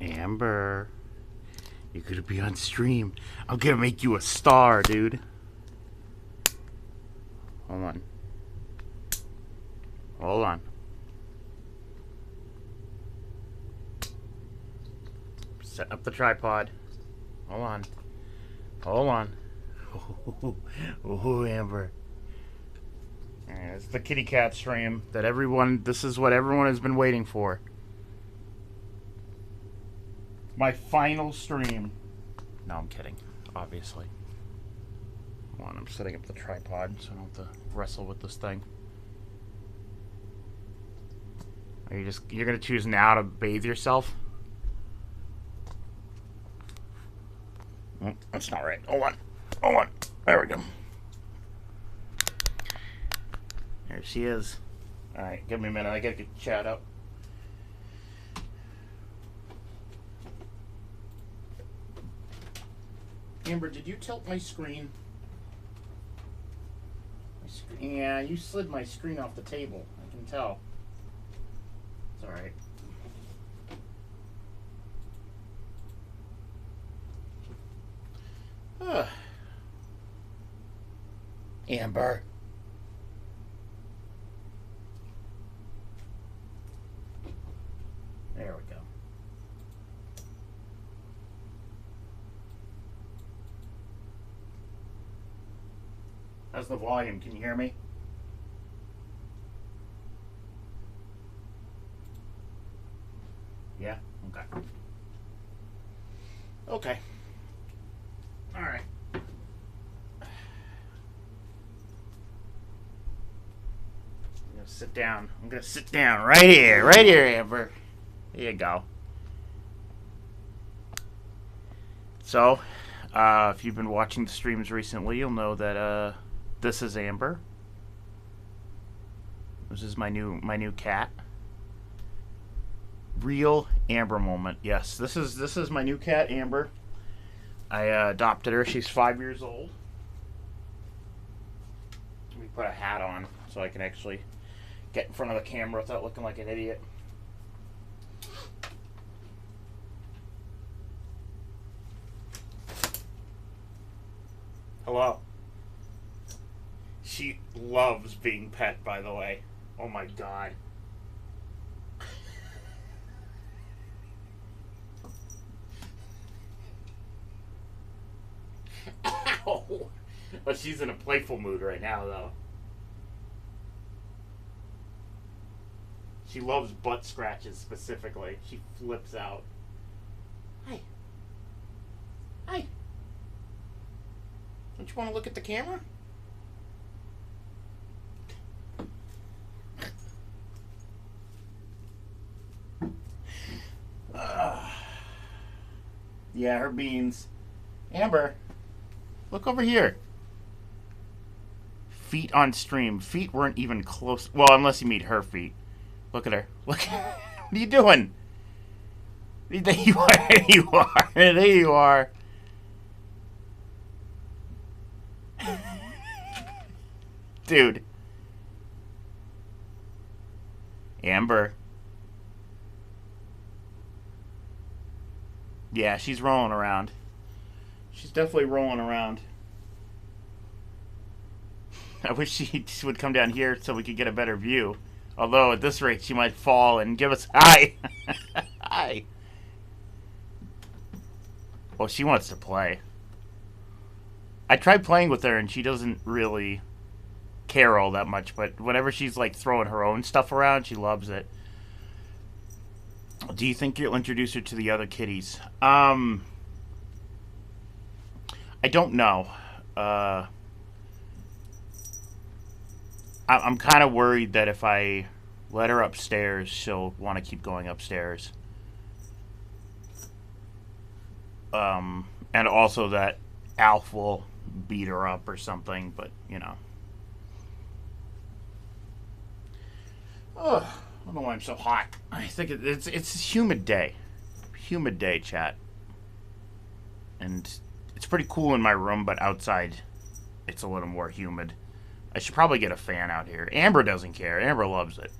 Amber, you're gonna be on stream. I'm gonna make you a star, dude. Hold on. Hold on. Set up the tripod. Hold on. Hold on. Oh, Amber. Alright, it's the kitty cat stream that everyone, this is what everyone has been waiting for. My final stream. No, I'm kidding. Obviously. Hold on, I'm setting up the tripod so I don't have to wrestle with this thing. Are you're gonna choose now to bathe yourself? Oh, that's not right. Hold on. Hold on. There we go. There she is. Alright, give me a minute. I gotta get the chat up. Amber, did you tilt my screen? Yeah, you slid my screen off the table. I can tell. It's alright. Amber. There we go. How's the volume? Can you hear me? Yeah? Okay. Okay. Alright. Sit down. I'm gonna sit down right here, Amber. There you go. So, if you've been watching the streams recently, you'll know that this is Amber. This is my new cat. Real Amber moment. Yes, this is my new cat, Amber. I adopted her. She's 5 years old. Let me put a hat on so I can actually get in front of the camera without looking like an idiot. Hello. She loves being pet, by the way. Oh my god. Ow! But she's in a playful mood right now, though. She loves butt scratches specifically. She flips out. Hi. Hi. Don't you want to look at the camera? Yeah, her beans. Amber, look over here. Feet on stream. Feet weren't even close. Well, unless you meet her feet. Look at her. Look. What are you doing? There you are. There you are. There you are. Dude. Amber. Yeah, she's rolling around. She's definitely rolling around. I wish she would come down here so we could get a better view. Although, at this rate, she might fall and give us... Hi! Hi! Well, she wants to play. I tried playing with her, and she doesn't really care all that much. But whenever she's, like, throwing her own stuff around, she loves it. Do you think you'll introduce her to the other kitties? I don't know. I'm kind of worried that if I let her upstairs, she'll want to keep going upstairs. And also that Alf will beat her up or something, but, you know. Ugh, I don't know why I'm so hot. I think it's a humid day. Humid day, chat. And it's pretty cool in my room, but outside it's a little more humid. I should probably get a fan out here. Amber doesn't care. Amber loves it.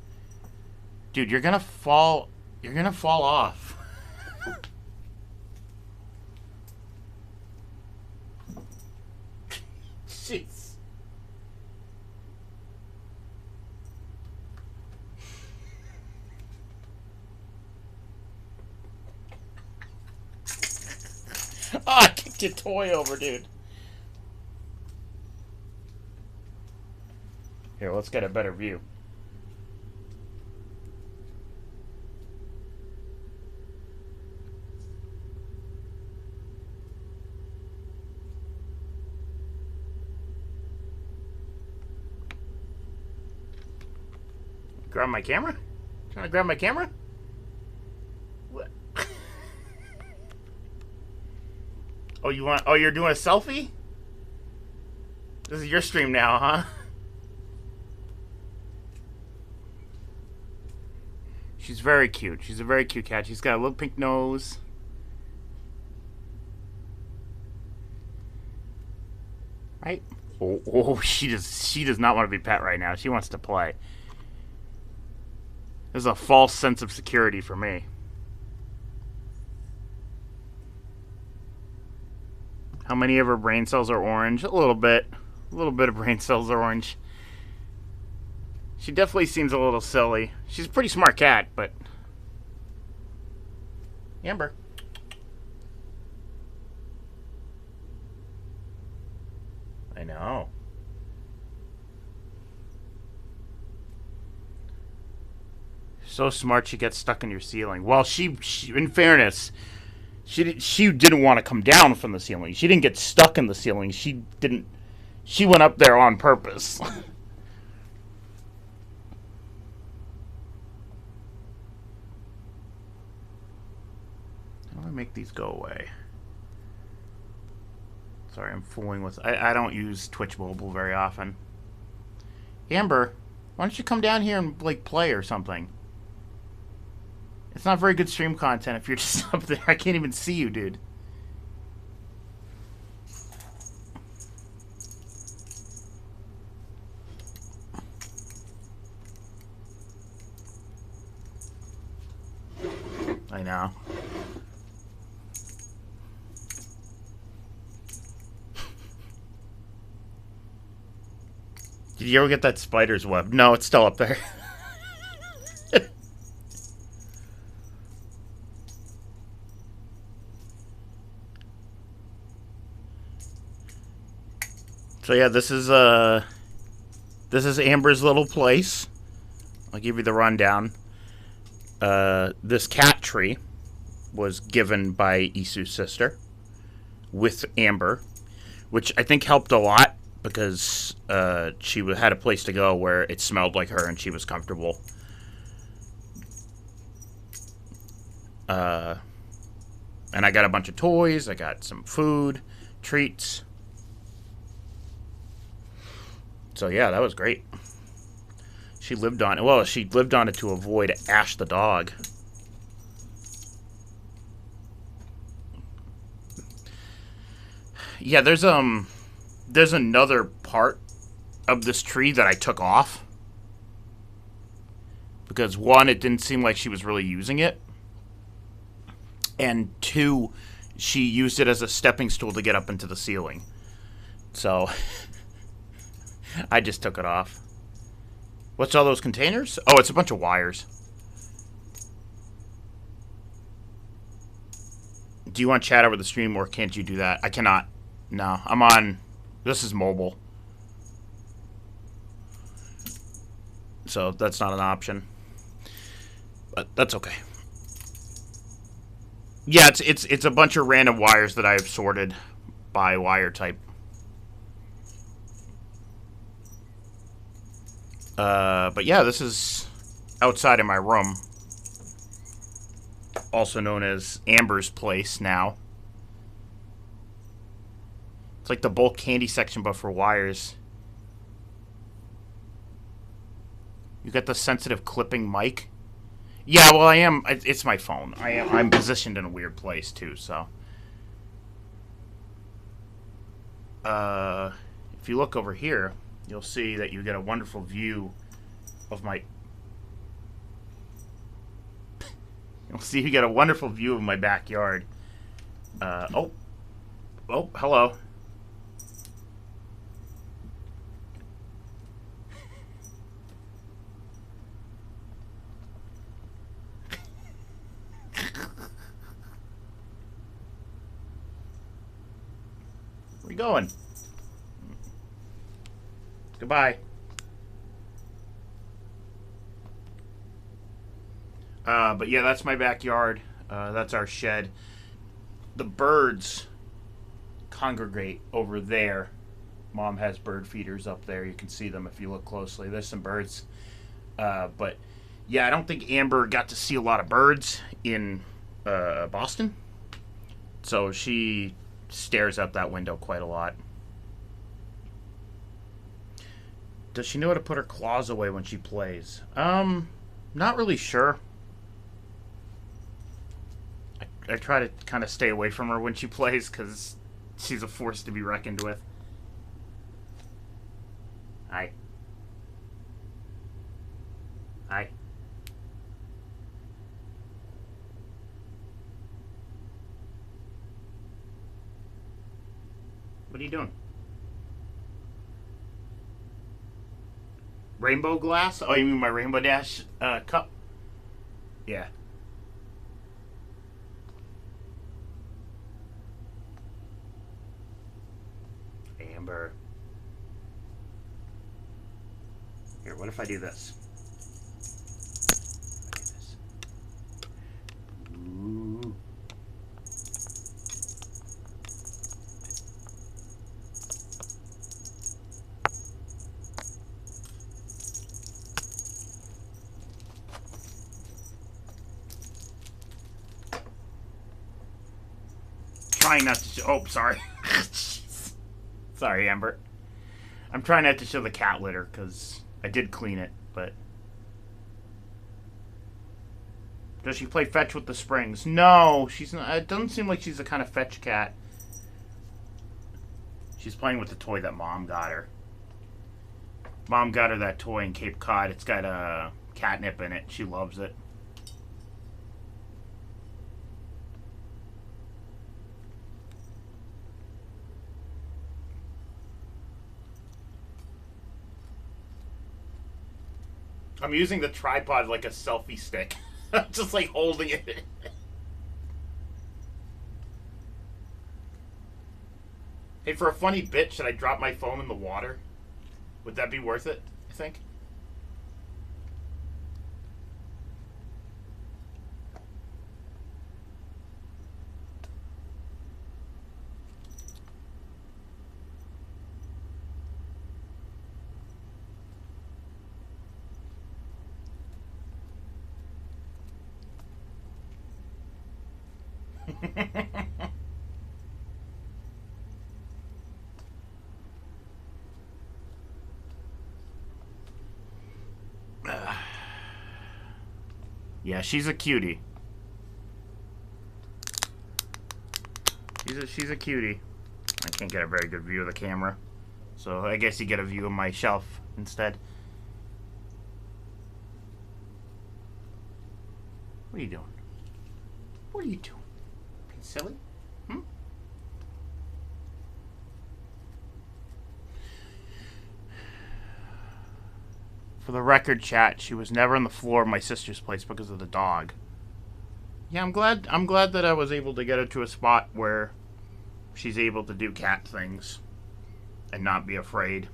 Dude, you're gonna fall. You're gonna fall off. your toy over, dude. Here, let's get a better view. Grab my camera? Trying to grab my camera? What? Oh, you want? Oh, you're doing a selfie? This is your stream now, huh? She's very cute. She's a very cute cat. She's got a little pink nose. Right? Oh, she does not want to be pet right now. She wants to play. There's a false sense of security for me. How many of her brain cells are orange? A little bit. A little bit of brain cells are orange. She definitely seems a little silly. She's a pretty smart cat, but... Amber. I know. So smart she gets stuck in your ceiling. Well, she in fairness, she didn't want to come down from the ceiling. She didn't get stuck in the ceiling. She went up there on purpose. How do I make these go away? Sorry, I'm fooling with... I don't use Twitch Mobile very often. Amber, why don't you come down here and, like, play or something? It's not very good stream content if you're just up there. I can't even see you, dude. I know. Did you ever get that spider's web? No, it's still up there. So yeah, this is Amber's little place. I'll give you the rundown. This cat tree was given by Isu's sister with Amber, which I think helped a lot because she had a place to go where it smelled like her and she was comfortable. And I got a bunch of toys. I got some food, treats. So yeah, that was great. She lived on it. Well, she lived on it to avoid Ash the dog. Yeah, there's another part of this tree that I took off. Because one, it didn't seem like she was really using it. And two, she used it as a stepping stool to get up into the ceiling. So I just took it off. What's all those containers? Oh, it's a bunch of wires. Do you want chat over the stream or can't you do that? I cannot. No, I'm on... This is mobile. So that's not an option. But that's okay. Yeah, it's a bunch of random wires that I've sorted by wire type. But yeah, this is outside of my room. Also known as Amber's place now. It's like the bulk candy section, but for wires. You got the sensitive clipping mic? Yeah, well, I am. It's my phone. I'm positioned in a weird place, too, so. If you look over here, you'll see that you get a wonderful view of my... You'll see you get a wonderful view of my backyard. Oh, hello. going? Goodbye. But yeah, that's my backyard. That's our shed. The birds congregate over there. Mom has bird feeders up there. You can see them if you look closely. There's some birds. But yeah, I don't think Amber got to see a lot of birds in Boston. So she stares out that window quite a lot. Does she know how to put her claws away when she plays? Not really sure. I try to kind of stay away from her when she plays because she's a force to be reckoned with. Hi. Hi. What are you doing? Rainbow glass? Oh, you mean my Rainbow Dash cup? Yeah. Amber. Here, what if I do this? Ooh. Trying not to show. Oh, sorry. Sorry, Amber. I'm trying not to show the cat litter because I did clean it, but. Does she play fetch with the springs? No, she's not. It doesn't seem like she's the kind of fetch cat. She's playing with the toy that Mom got her. Mom got her that toy in Cape Cod. It's got a catnip in it. She loves it. I'm using the tripod like a selfie stick. Just like holding it. Hey, for a funny bit, should I drop my phone in the water? Would that be worth it, I think? Yeah, she's a cutie. She's a cutie. I can't get a very good view of the camera, so I guess you get a view of my shelf instead. What are you doing? What are you doing? Being silly? Hmm? For the record, chat, she was never on the floor of my sister's place because of the dog. Yeah, I'm glad that I was able to get her to a spot where she's able to do cat things and not be afraid.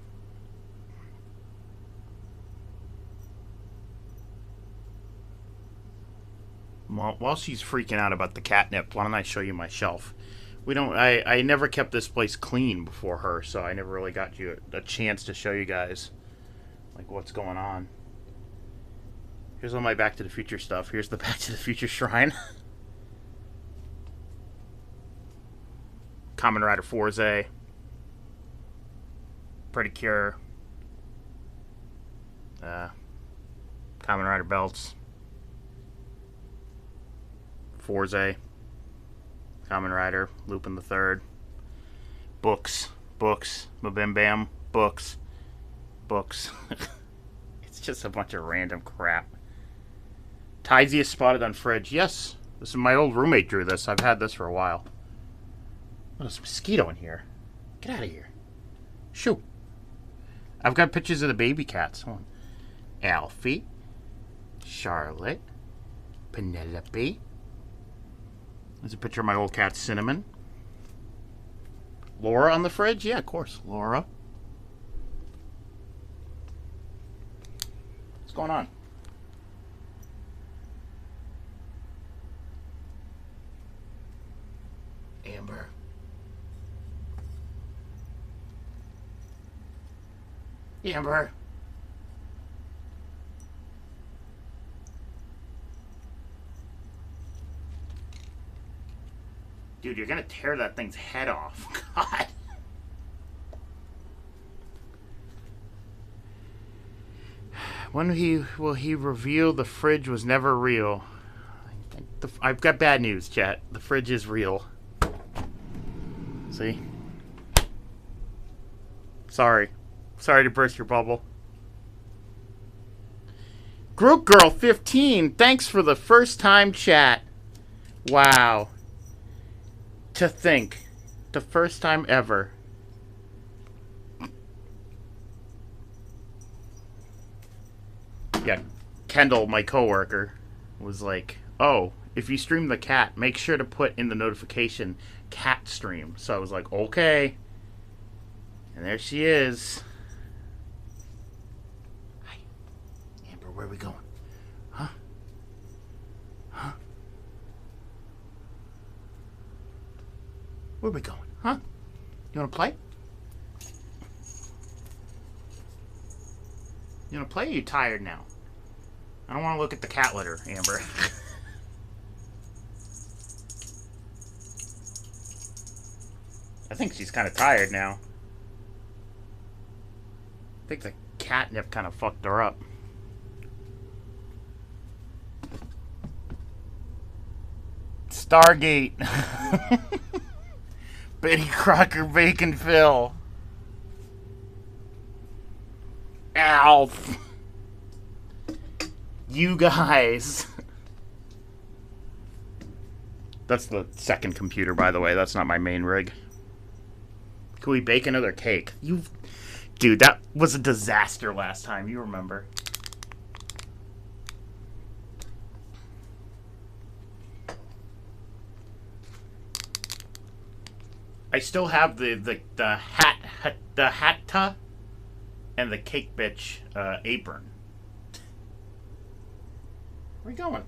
While she's freaking out about the catnip, why don't I show you my shelf? I never kept this place clean before her, so I never really got you a chance to show you guys like what's going on. Here's all my Back to the Future stuff. Here's the Back to the Future shrine. Kamen Rider Fourze. Pretty-Cure. Kamen Rider belts. Fourze. Kamen Rider. Lupin the Third. Books. Mabim Bam. Books. It's just a bunch of random crap. Tiziest spotted on fridge. Yes. This is my old roommate drew this. I've had this for a while. Oh, there's a mosquito in here. Get out of here. Shoo. I've got pictures of the baby cats. Hold on. Alfie. Charlotte. Penelope. There's a picture of my old cat, Cinnamon. Laura on the fridge? Yeah, of course. Laura. What's going on? Amber. Amber. Dude, you're gonna tear that thing's head off. God. When will he reveal the fridge was never real? I've got bad news, chat. The fridge is real. See? Sorry. Sorry to burst your bubble. Group Girl 15, thanks for the first time chat. Wow. To think. The first time ever. Yeah, Kendall, my coworker, was like, oh, if you stream the cat, make sure to put in the notification cat stream. So I was like, okay. And there she is. Hi. Amber, where are we going? Huh? Huh? Where are we going? Huh? You want to play? You want to play or are you tired now? I don't want to look at the cat litter, Amber. I think she's kind of tired now. I think the catnip kind of fucked her up. Stargate. Betty Crocker Bacon Phil. Alf. You guys. That's the second computer, by the way. That's not my main rig. Can we bake another cake? Dude, that was a disaster last time. You remember. I still have the hatta and the cake bitch apron. Where are we going?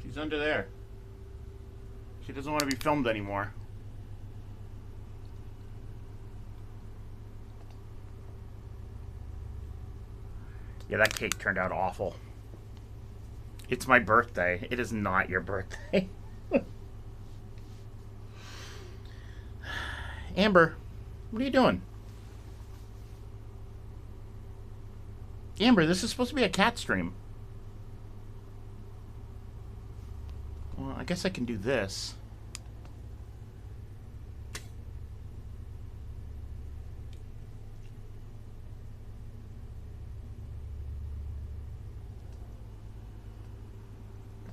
She's under there. She doesn't want to be filmed anymore. Yeah, that cake turned out awful. It's my birthday. It is not your birthday. Amber, what are you doing? Amber, this is supposed to be a cat stream. Well, I guess I can do this.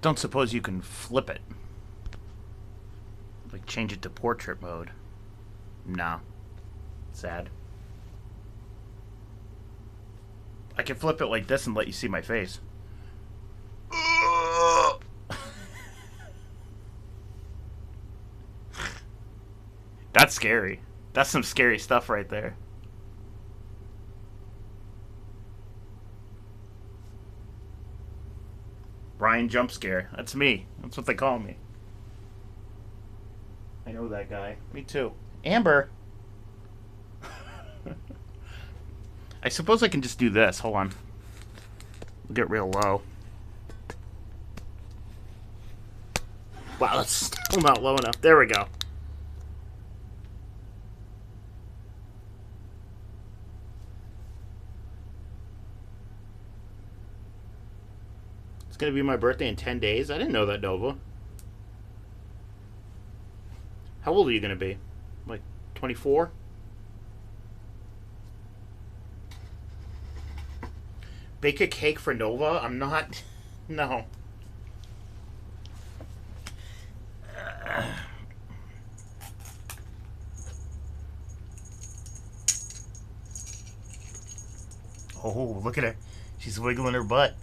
Don't suppose you can flip it. Like change it to portrait mode. Nah. Sad. I can flip it like this and let you see my face. That's scary. That's some scary stuff right there. Brian Jump Scare. That's me. That's what they call me. I know that guy. Me too. Amber. I suppose I can just do this. Hold on. We'll get real low. Wow, that's still not low enough. There we go. It's going to be my birthday in 10 days? I didn't know that, Nova. How old are you going to be? Like 24? Bake a cake for Nova? I'm not... No. Oh, look at her. She's wiggling her butt.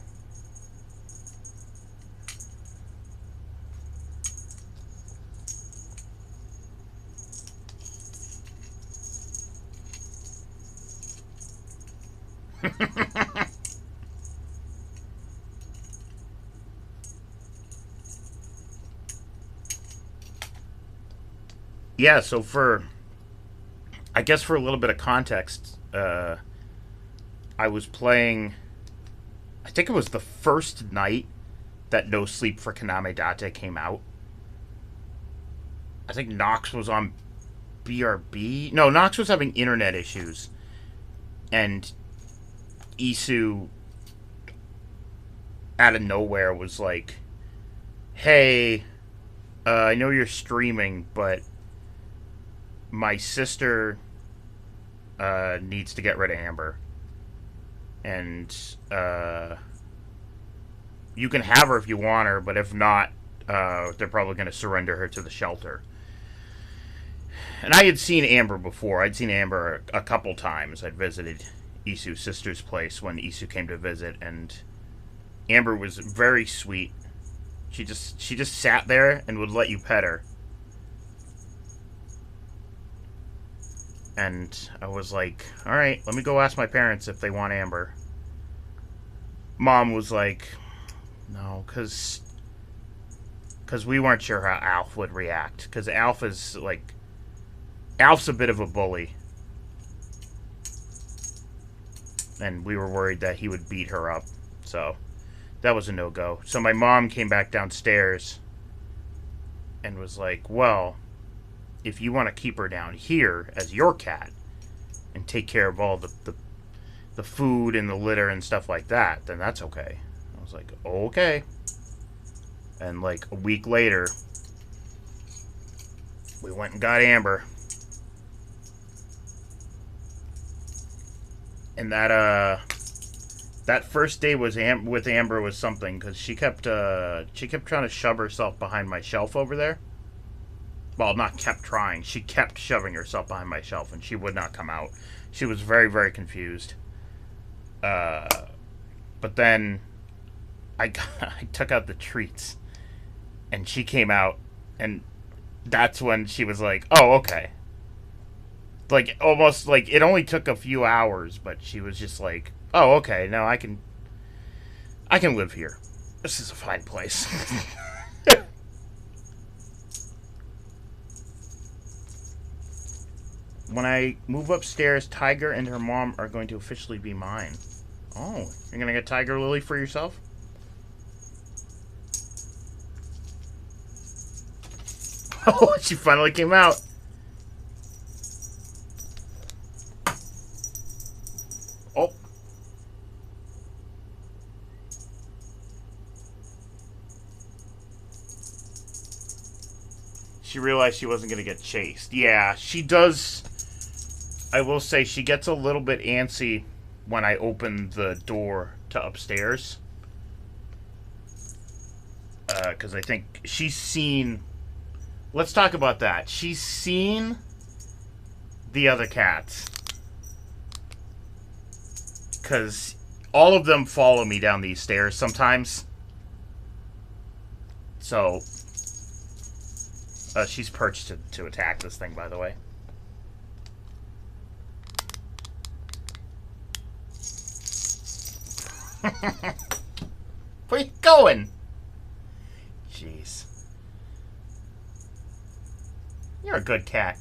Yeah, so I guess for a little bit of context, I was playing, I think it was the first night that No Sleep for Kaname Date came out. I think Nox was on BRB. No, Nox was having internet issues. And Isu, out of nowhere, was like, hey, I know you're streaming, but my sister needs to get rid of Amber. And you can have her if you want her, but if not, they're probably going to surrender her to the shelter. And I had seen Amber before. I'd seen Amber a couple times. I'd visited Isu's sister's place when Isu came to visit, and Amber was very sweet. She just sat there and would let you pet her. And I was like, all right, let me go ask my parents if they want Amber. Mom was like, no, because we weren't sure how Alf would react. Because Alf's a bit of a bully. And we were worried that he would beat her up. So that was a no-go. So my mom came back downstairs and was like, well, if you want to keep her down here as your cat and take care of all the food and the litter and stuff like that, then that's okay. I was like, okay. And like a week later, we went and got Amber. And that first day was with Amber was something, because she kept trying to shove herself behind my shelf over there. Well, not kept trying. She kept shoving herself behind my shelf, and she would not come out. She was very, very confused. But then I took out the treats, and she came out, and that's when she was like, oh, okay. Like, almost, like, it only took a few hours, but she was just like, oh, okay, now I can live here. This is a fine place. When I move upstairs, Tiger and her mom are going to officially be mine. Oh, you're gonna get Tiger Lily for yourself? Oh, she finally came out. Oh. She realized she wasn't gonna get chased. Yeah, she does. I will say she gets a little bit antsy when I open the door to upstairs. Because I think she's seen... Let's talk about that. She's seen the other cats. Because all of them follow me down these stairs sometimes. So... she's perched to attack this thing, by the way. Where you going? Jeez. You're a good cat.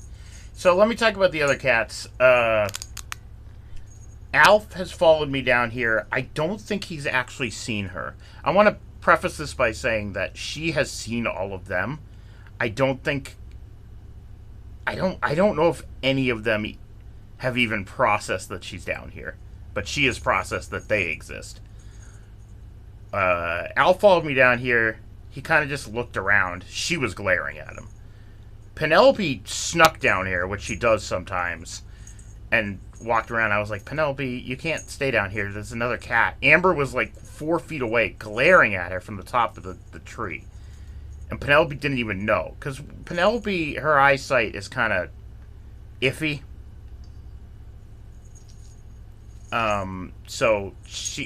So let me talk about the other cats. Alf has followed me down here. I don't think he's actually seen her. I want to preface this by saying that she has seen all of them. I don't know if any of them have even processed that she's down here. But she has processed that they exist. Al followed me down here. He kind of just looked around. She was glaring at him. Penelope snuck down here, which she does sometimes, and walked around. I was like, Penelope, you can't stay down here. There's another cat. Amber was like 4 feet away, glaring at her from the top of the tree. And Penelope didn't even know. Because Penelope, her eyesight is kind of iffy. So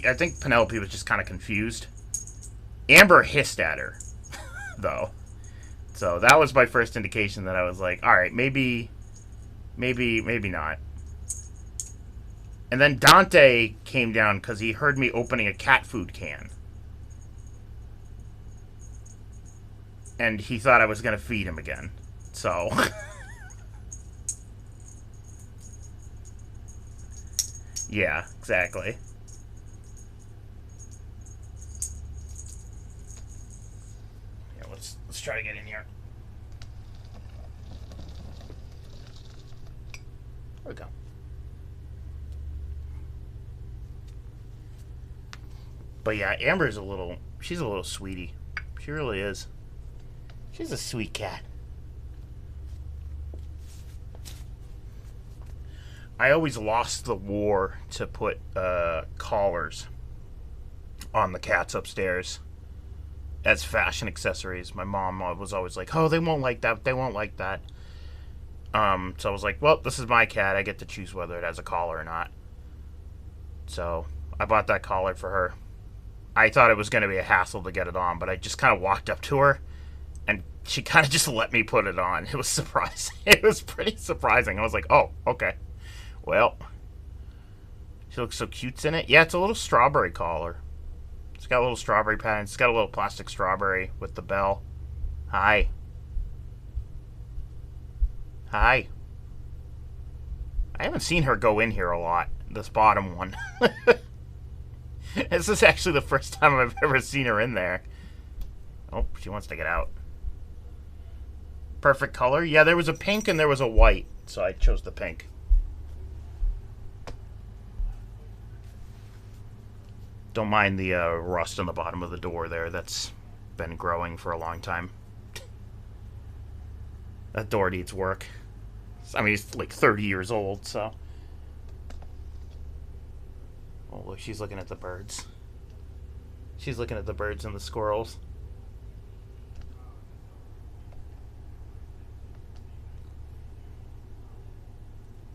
I think Penelope was just kind of confused. Amber hissed at her, though. So that was my first indication that I was like, all right, maybe not. And then Dante came down because he heard me opening a cat food can. And he thought I was going to feed him again. So Yeah, exactly. Yeah, let's try to get in here. There we go. But yeah, Amber's she's a little sweetie. She really is. She's a sweet cat. I always lost the war to put collars on the cats upstairs as fashion accessories. My mom was always like, "Oh, they won't like that. They won't like that." So I was like, "Well, this is my cat. I get to choose whether it has a collar or not." So I bought that collar for her. I thought it was going to be a hassle to get it on, but I just kind of walked up to her, and she kind of just let me put it on. It was surprising. It was pretty surprising. I was like, "Oh, okay. Well." She looks so cute in it. Yeah, it's a little strawberry collar. It's got little strawberry patterns. It's got a little plastic strawberry with the bell. Hi. Hi. I haven't seen her go in here a lot. This bottom one. This is actually the first time I've ever seen her in there. Oh, she wants to get out. Perfect color. Yeah, there was a pink and there was a white, so I chose the pink. Don't mind the rust on the bottom of the door there. That's been growing for a long time. That door needs work. I mean, it's like 30 years old, so. Oh, look, she's looking at the birds. She's looking at the birds and the squirrels.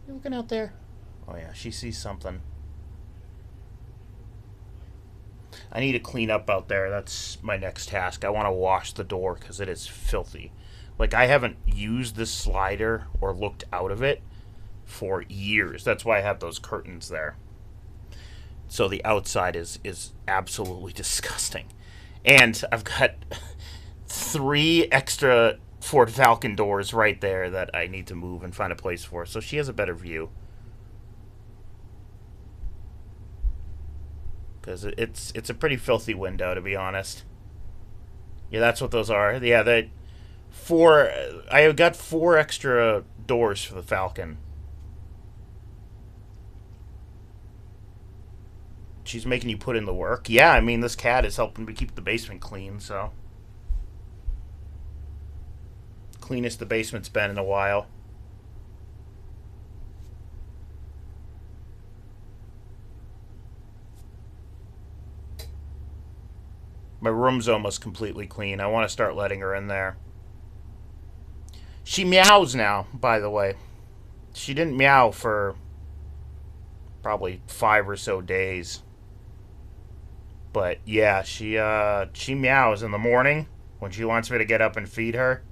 You looking out there? Oh, yeah, she sees something. I need to clean up out there. That's my next task. I want to wash the door because it is filthy. Like, I haven't used this slider or looked out of it for years. That's why I have those curtains there. So the outside is absolutely disgusting. And I've got 3 extra Ford Falcon doors right there that I need to move and find a place for. So she has a better view. Because it's a pretty filthy window, to be honest. Yeah, that's what those are. Yeah, that 4. I have got 4 extra doors for the Falcon. She's making you put in the work. Yeah, I mean, this cat is helping me keep the basement clean, so. Cleanest the basement's been in a while. My room's almost completely clean. I want to start letting her in there. She meows now, by the way. She didn't meow for probably 5 or so days. But yeah, she meows in the morning when she wants me to get up and feed her.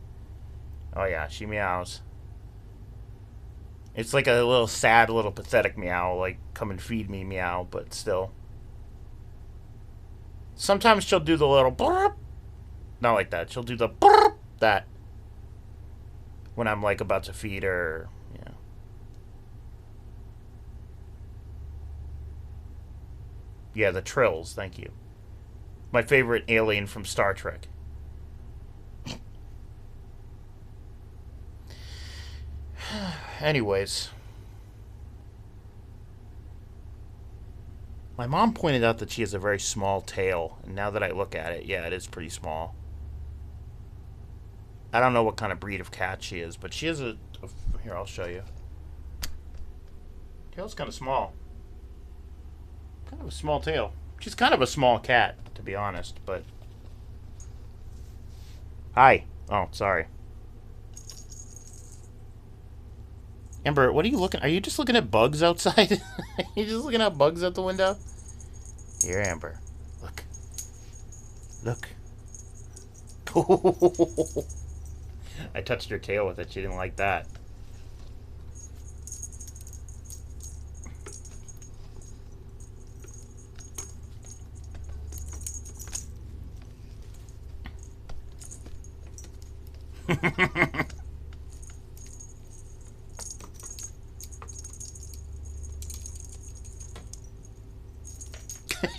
Oh yeah, she meows. It's like a little sad, little pathetic meow, like come and feed me meow, but still. Sometimes she'll do the little burp. Not like that. She'll do the burp, that when I'm like about to feed her. Yeah. Yeah, the trills. Thank you. My favorite alien from Star Trek. Anyways. My mom pointed out that she has a very small tail, and now that I look at it, yeah, it is pretty small. I don't know what kind of breed of cat she is, but she is here, I'll show you. Tail's kind of small. Kind of a small tail. She's kind of a small cat, to be honest, but... Hi. Oh, sorry. Amber, what are you looking... Are you just looking at bugs outside? Are you just looking at bugs out the window? Here, Amber. Look. Look. I touched her tail with it. She didn't like that.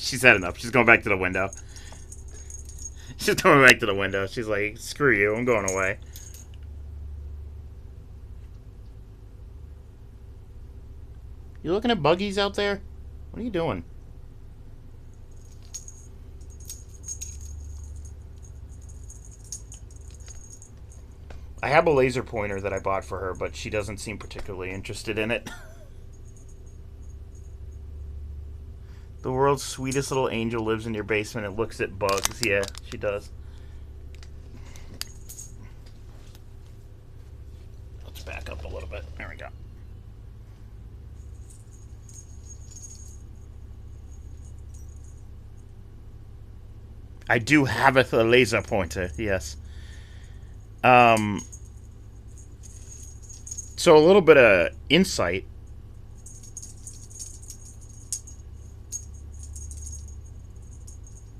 She's heading up. She's going back to the window. She's going back to the window. She's like, screw you, I'm going away. You looking at buggies out there? What are you doing? I have a laser pointer that I bought for her, but she doesn't seem particularly interested in it. The world's sweetest little angel lives in your basement and looks at bugs. Yeah, she does. Let's back up a little bit. There we go. I do have a laser pointer, yes. So a little bit of insight.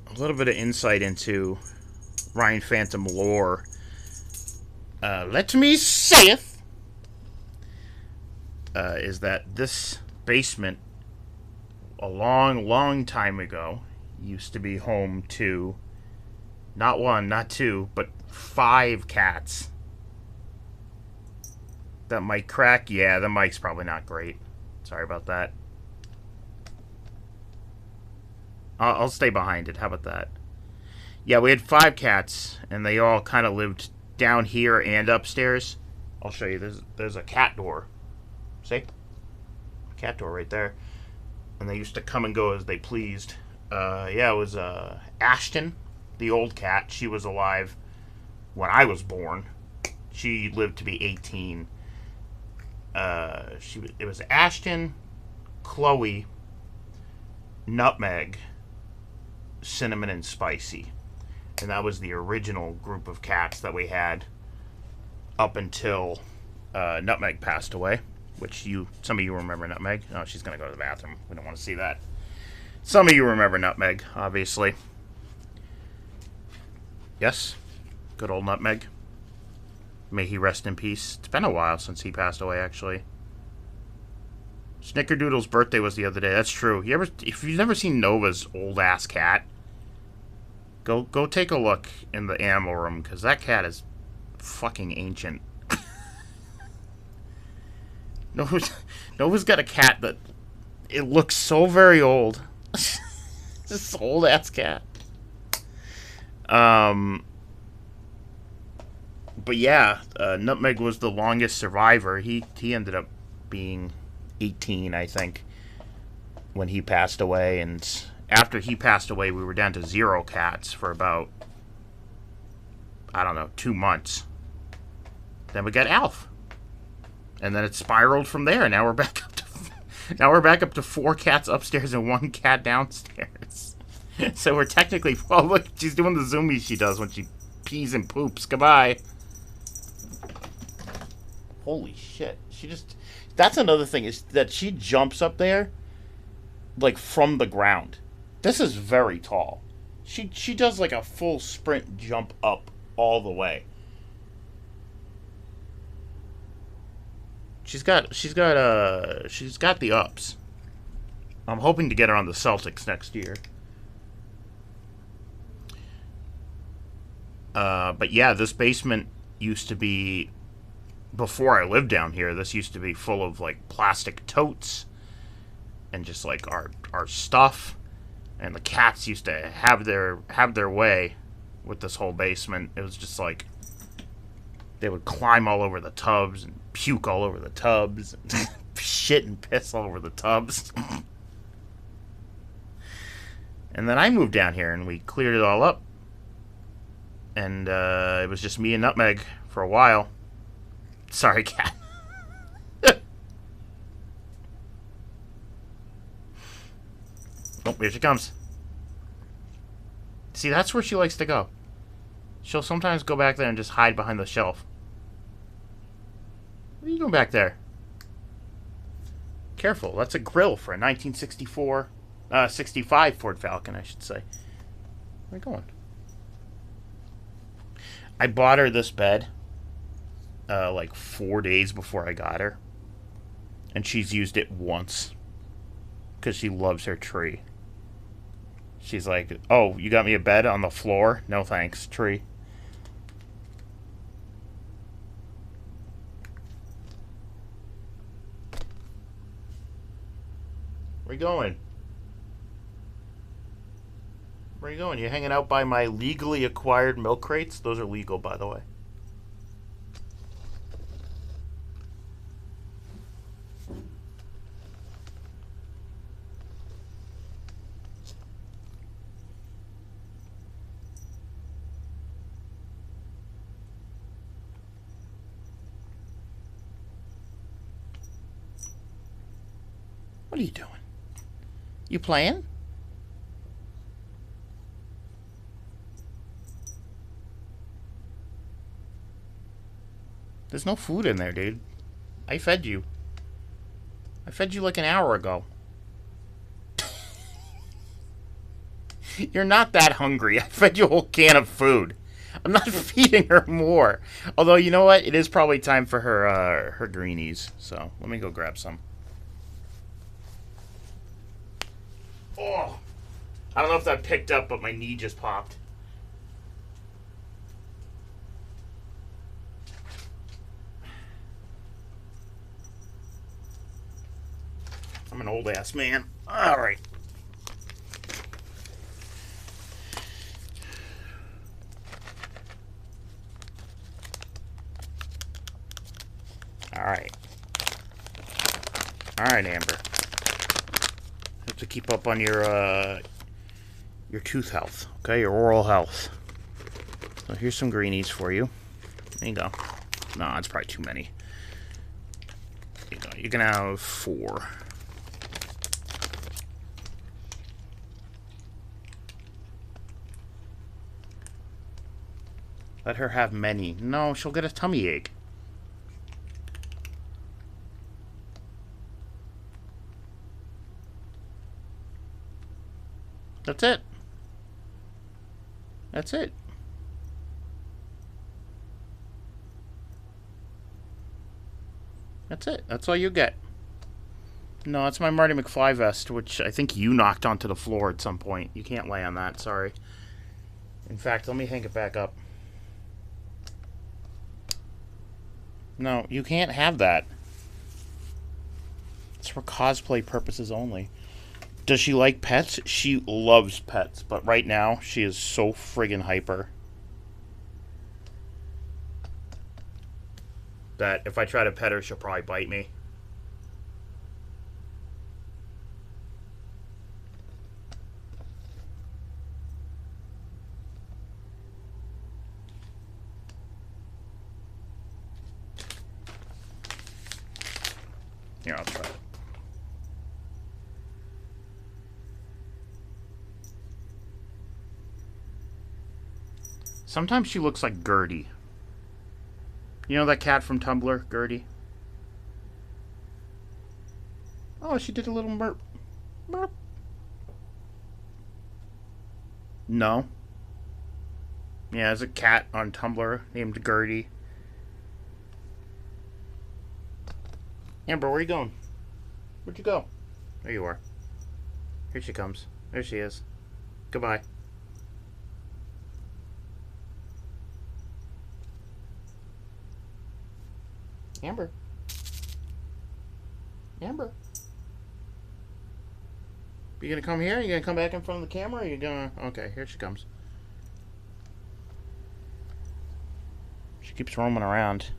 A little bit of insight into Ryan Phantom lore. Let me saith is that this basement, a long, long time ago, used to be home to not one, not two, but 5 cats. That mic crack? Yeah, the mic's probably not great. Sorry about that. I'll stay behind it. How about that? Yeah, we had 5 cats, and they all kind of lived down here and upstairs. I'll show you. There's a cat door. See? Cat door right there. And they used to come and go as they pleased. Yeah, it was Ashton, the old cat. She was alive when I was born. She lived to be 18. It was Ashton, Chloe, Nutmeg, Cinnamon, and Spicy. And that was the original group of cats that we had up until Nutmeg passed away. Which some of you remember Nutmeg. Oh, she's going to go to the bathroom. We don't want to see that. Some of you remember Nutmeg, obviously. Yes? Good old Nutmeg. May he rest in peace. It's been a while since he passed away, actually. Snickerdoodle's birthday was the other day. That's true. If you've never seen Nova's old-ass cat, go take a look in the animal room, because that cat is fucking ancient. Nova's got a cat that it looks so very old. This old-ass cat. But yeah, Nutmeg was the longest survivor. He ended up being 18, I think, when he passed away. And after he passed away, we were down to 0 cats for about, I don't know, 2 months. Then we got Alf. And then it spiraled from there. Now we're back up to 4 cats upstairs and 1 cat downstairs. So we're technically... Oh, look, she's doing the zoomies she does when she pees and poops. Goodbye. Holy shit. She just... That's another thing, is that she jumps up there, like, from the ground. This is very tall. She does, like, a full sprint jump up all the way. She's got the ups. I'm hoping to get her on the Celtics next year. But yeah, this basement used to be, before I lived down here, this used to be full of like plastic totes and just like our stuff, and the cats used to have their way with this whole basement. It was just like they would climb all over the tubs and puke all over the tubs and shit and piss all over the tubs. And then I moved down here and we cleared it all up. And it was just me and Nutmeg for a while. Sorry, cat. Oh, here she comes. See, that's where she likes to go. She'll sometimes go back there and just hide behind the shelf. What are you doing back there? Careful, that's a grill for a 65 Ford Falcon, I should say. Where are you going? I bought her this bed like 4 days before I got her. And she's used it once. Because she loves her tree. She's like, oh, you got me a bed on the floor? No thanks, tree. Where you going? Where you going? You hanging out by my legally acquired milk crates? Those are legal, by the way. What are you doing? You playing? There's no food in there, dude. I fed you. I fed you like an hour ago. You're not that hungry. I fed you a whole can of food. I'm not feeding her more. Although, you know what? It is probably time for her greenies. So, let me go grab some. Oh! I don't know if that picked up, but my knee just popped. I'm an old ass man. Alright. Alright. Alright, Amber. Have to keep up on your tooth health, okay? Your oral health. So here's some greenies for you. There you go. No, it's probably too many. There you go. You can have 4. Let her have many. No, she'll get a tummy ache. That's it. That's it. That's it. That's all you get. No, it's my Marty McFly vest, which I think you knocked onto the floor at some point. You can't lay on that, sorry. In fact, let me hang it back up. No, you can't have that. It's for cosplay purposes only. Does she like pets? She loves pets, but right now she is so friggin' hyper that if I try to pet her, she'll probably bite me. Here, I'll try it. Sometimes she looks like Gertie. You know that cat from Tumblr, Gertie? Oh, she did a little merp. Merp. No. Yeah, there's a cat on Tumblr named Gertie. Amber, where are you going? Where'd you go? There you are. Here she comes. There she is. Goodbye. Amber. Amber. You gonna come here? You gonna come back in front of the camera? Or you gonna... Okay, here she comes. She keeps roaming around.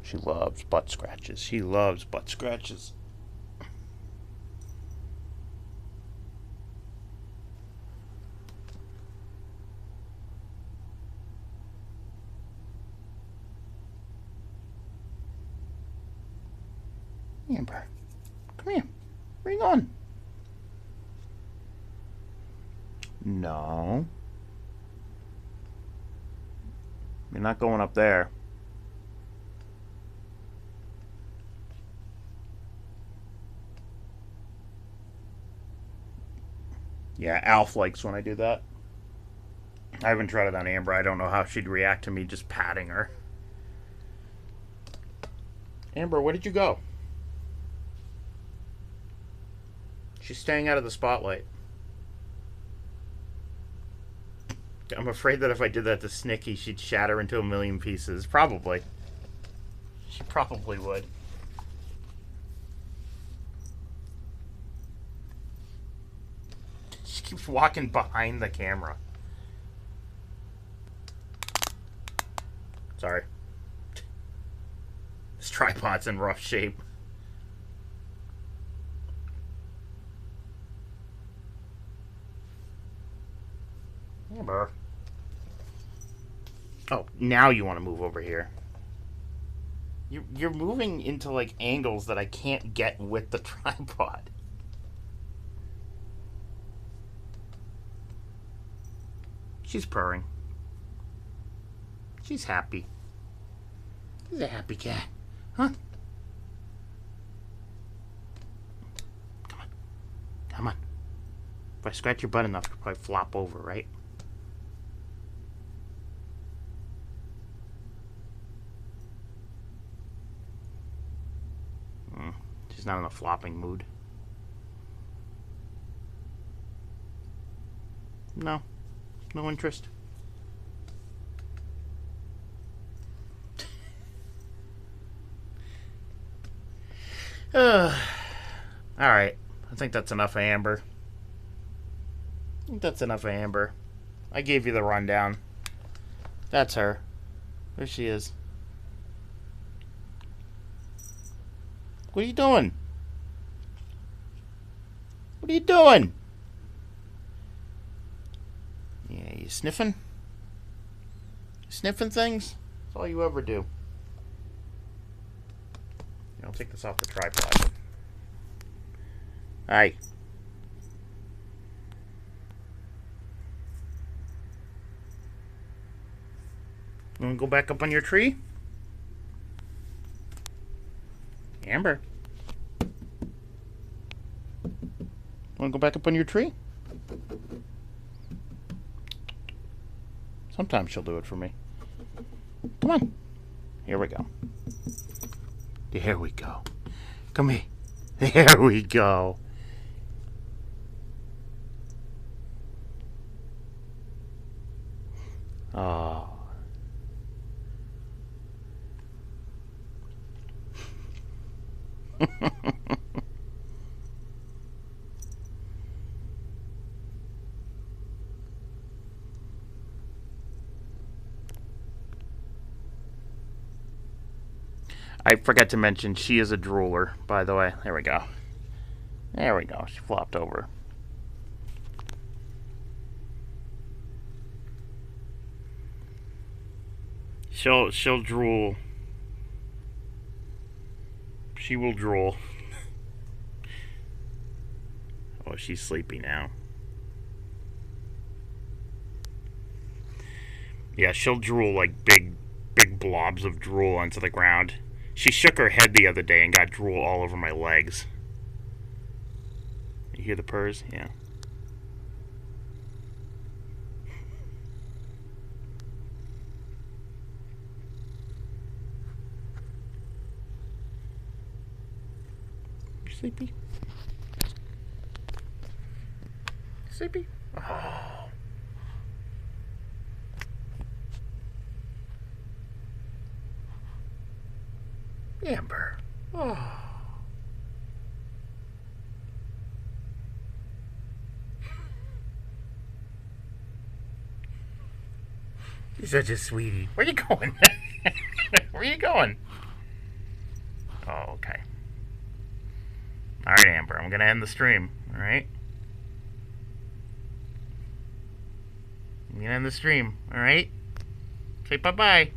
She loves butt scratches. She loves butt scratches. Amber, come here. Where you going? No. You're not going up there. Yeah, Alf likes when I do that. I haven't tried it on Amber. I don't know how she'd react to me just patting her. Amber, where did you go? She's staying out of the spotlight. I'm afraid that if I did that to Snicky, she'd shatter into a million pieces. Probably. She probably would. She keeps walking behind the camera. Sorry. This tripod's in rough shape. Amber. Oh, now you want to move over here. You're moving into, like, angles that I can't get with the tripod. She's purring. She's happy. She's a happy cat. Huh? Come on. Come on. If I scratch your butt enough, you'll probably flop over, right? She's not in a flopping mood. No. No interest. Alright. I think that's enough of Amber. I gave you the rundown. That's her. There she is. What are you doing? What are you doing? Yeah, you sniffing? Sniffing things? That's all you ever do. I'll take this off the tripod. Hi. You want to go back up on your tree? Amber. Want to go back up on your tree? Sometimes she'll do it for me. Come on. Here we go. There we go. Come here. There we go. Oh. I forgot to mention she is a drooler, by the way. There we go. There we go. She flopped over. She'll drool. She will drool. Oh, she's sleepy now. Yeah, she'll drool like big blobs of drool onto the ground. She shook her head the other day and got drool all over my legs. You hear the purrs? Yeah. You sleepy? Sleepy? Oh. Amber. Oh. You're such a sweetie. Where you going? Where you going? Oh, okay. Alright, Amber. I'm going to end the stream. Alright? I'm going to end the stream. Alright? Say bye-bye.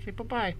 Say bye-bye.